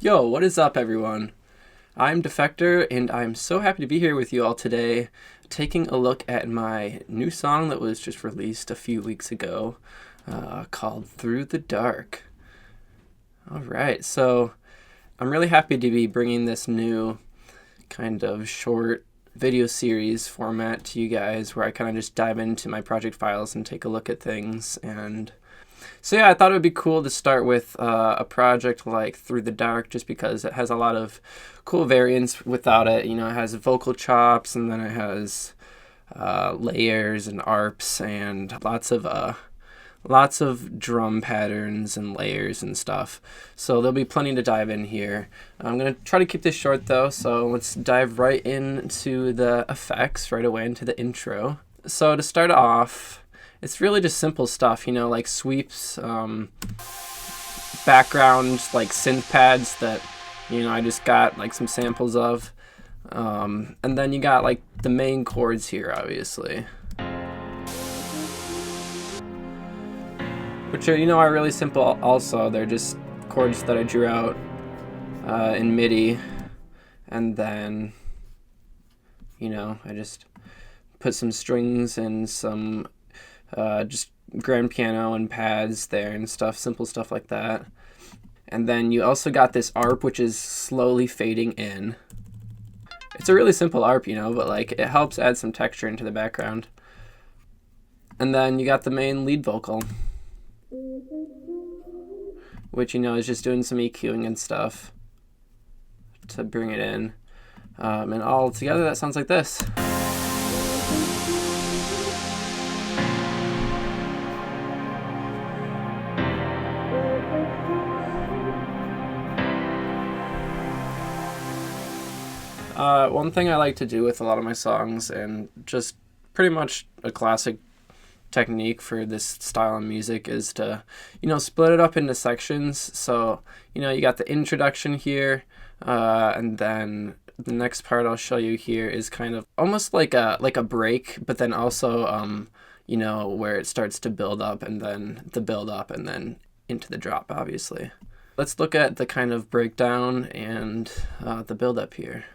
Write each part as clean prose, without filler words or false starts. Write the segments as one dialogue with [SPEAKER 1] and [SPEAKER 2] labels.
[SPEAKER 1] Yo, what is up, everyone? I'm Defector, and I'm so happy to be here with you all today, taking a look at my new song that was just released a few weeks ago, called Through the Dark. Alright, so I'm really happy to be bringing this new kind of short video series format to you guys, where I kind of just dive into my project files and take a look at things. And so yeah, I thought it would be cool to start with a project like Through the Dark, just because it has a lot of cool variants without it. You know, it has vocal chops, and then it has layers and arps, and lots of drum patterns and layers and stuff. So there'll be plenty to dive in here. I'm going to try to keep this short though, so let's dive right into the effects right away, into the intro. So to start off, it's really just simple stuff, you know, like sweeps, background, like synth pads that, you know, I just got like some samples of. And then you got like the main chords here, obviously, which are, you know, are really simple also. They're just chords that I drew out in MIDI, and then, you know, I just put some strings and some just grand piano and pads there and stuff, simple stuff like that. And then you also got this ARP, which is slowly fading in. It's a really simple ARP, you know, but like it helps add some texture into the background. And then you got the main lead vocal, which, you know, is just doing some EQing and stuff to bring it in. And all together that sounds like this. One thing I like to do with a lot of my songs, and just pretty much a classic technique for this style of music, is to, you know, split it up into sections. So, you know, you got the introduction here, and then the next part I'll show you here is kind of almost like a break, but then also, you know, where it starts to build up, and then the build up, and then into the drop, obviously. Let's look at the kind of breakdown and the build up here.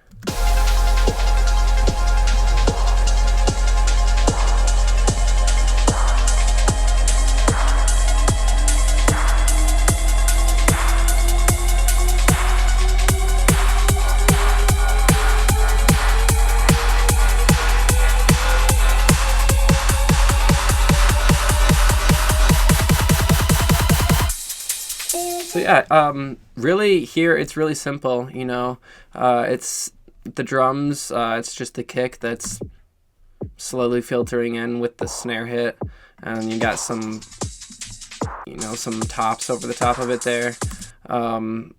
[SPEAKER 1] So yeah, really here it's really simple, you know. It's the drums, it's just the kick that's slowly filtering in with the snare hit, and you got some, you know, some tops over the top of it there.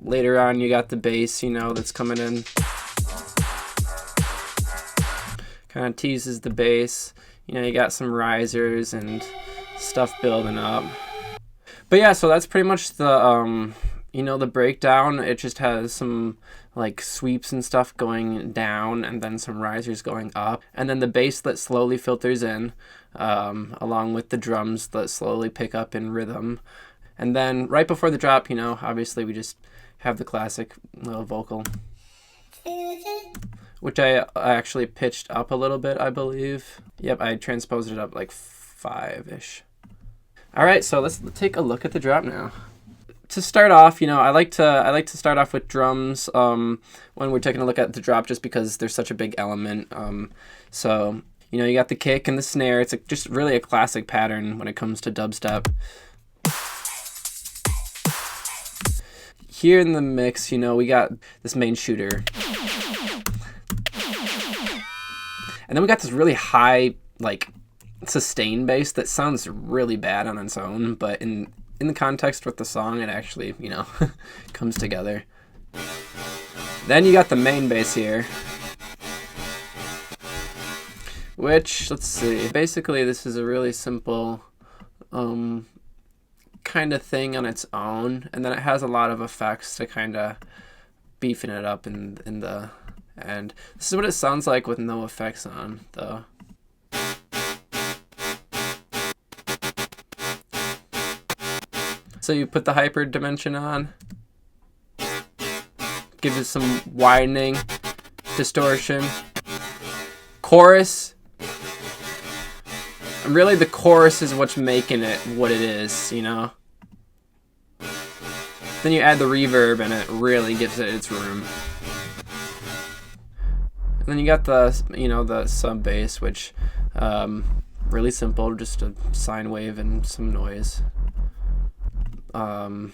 [SPEAKER 1] Later on you got the bass, you know, that's coming in, kind of teases the bass. You know, you got some risers and stuff building up. But yeah, so that's pretty much the, you know, the breakdown. It just has some like sweeps and stuff going down, and then some risers going up, and then the bass that slowly filters in, along with the drums that slowly pick up in rhythm. And then right before the drop, you know, obviously we just have the classic little vocal, which I actually pitched up a little bit, I believe. Yep, I transposed it up like 5-ish. Alright, so let's take a look at the drop now. To start off, you know, I like to start off with drums when we're taking a look at the drop, just because there's such a big element. So, you know, you got the kick and the snare. It's just really a classic pattern when it comes to dubstep. Here in the mix, you know, we got this main shooter. And then we got this really high, like, sustain bass that sounds really bad on its own, but in the context with the song, it actually, you know, comes together. Then you got the main bass here, which, let's see, basically this is a really simple kind of thing on its own, and then it has a lot of effects to kind of beefing it up in the end. This is what it sounds like with no effects on, though. So you put the hyper dimension on, gives it some widening, distortion. Chorus. And really the chorus is what's making it what it is, you know? Then you add the reverb and it really gives it its room. And then you got the, you know, the sub bass, which really simple, just a sine wave and some noise. And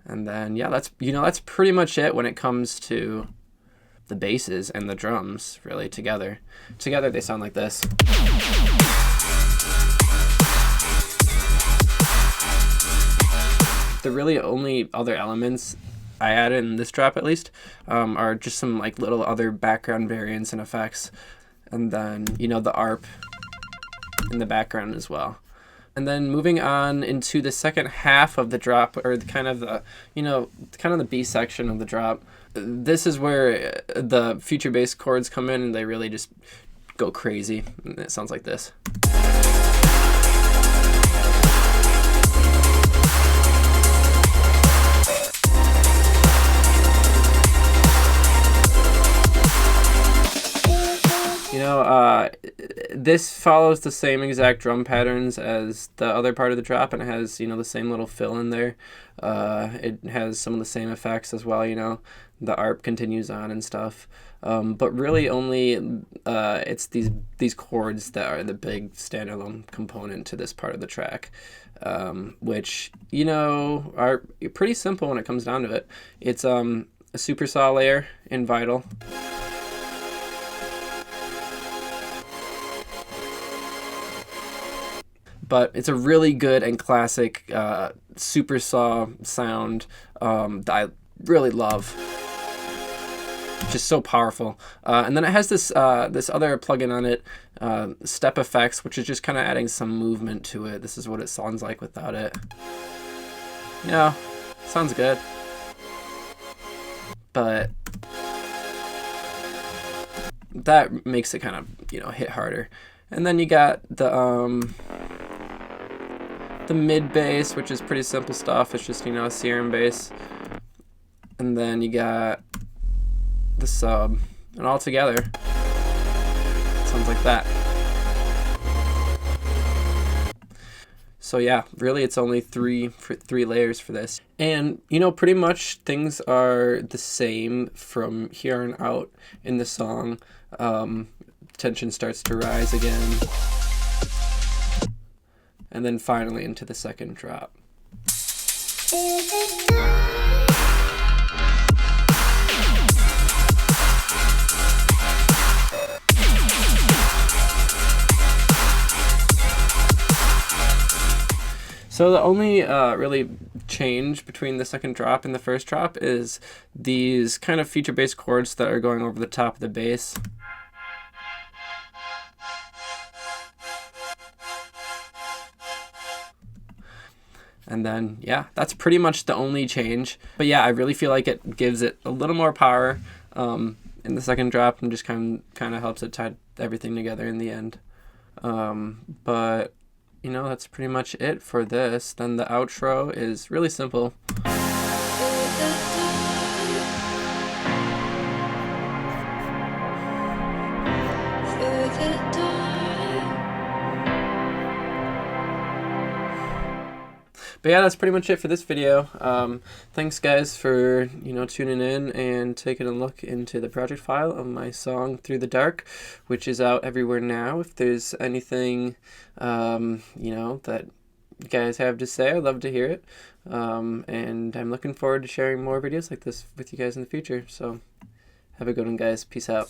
[SPEAKER 1] then yeah, that's, you know, that's pretty much it when it comes to the basses and the drums really together. Together they sound like this. The really only other elements I added in this drop, at least, are just some like little other background variants and effects, and then, you know, the ARP in the background as well. And then moving on into the second half of the drop, or the kind of the, you know, kind of the B section of the drop. This is where the future bass chords come in and they really just go crazy. And it sounds like this. You know, this follows the same exact drum patterns as the other part of the drop, and it has, you know, the same little fill in there. It has some of the same effects as well, you know. The ARP continues on and stuff. But really only it's these chords that are the big standalone component to this part of the track, which, you know, are pretty simple when it comes down to it. It's a super saw layer in Vital. But it's a really good and classic super saw sound that I really love. Just so powerful. And then it has this this other plugin on it, Step Effects, which is just kind of adding some movement to it. This is what it sounds like without it. Yeah, sounds good. But that makes it kind of, you know, hit harder. And then you got the mid bass, which is pretty simple stuff. It's just, you know, a serum bass. And then you got the sub, and all together sounds like that. So yeah, really it's only three layers for this. And, you know, pretty much things are the same from here on out in the song. Tension starts to rise again. And then finally into the second drop. So the only really change between the second drop and the first drop is these kind of feature bass chords that are going over the top of the bass. And then, yeah, that's pretty much the only change. But yeah, I really feel like it gives it a little more power in the second drop, and just kind of helps it tie everything together in the end. But, you know, that's pretty much it for this. Then the outro is really simple. But yeah, that's pretty much it for this video. Thanks guys for, you know, tuning in and taking a look into the project file of my song Through the Dark, which is out everywhere now. If there's anything, you know, that you guys have to say, I'd love to hear it. And I'm looking forward to sharing more videos like this with you guys in the future. So have a good one, guys. Peace out.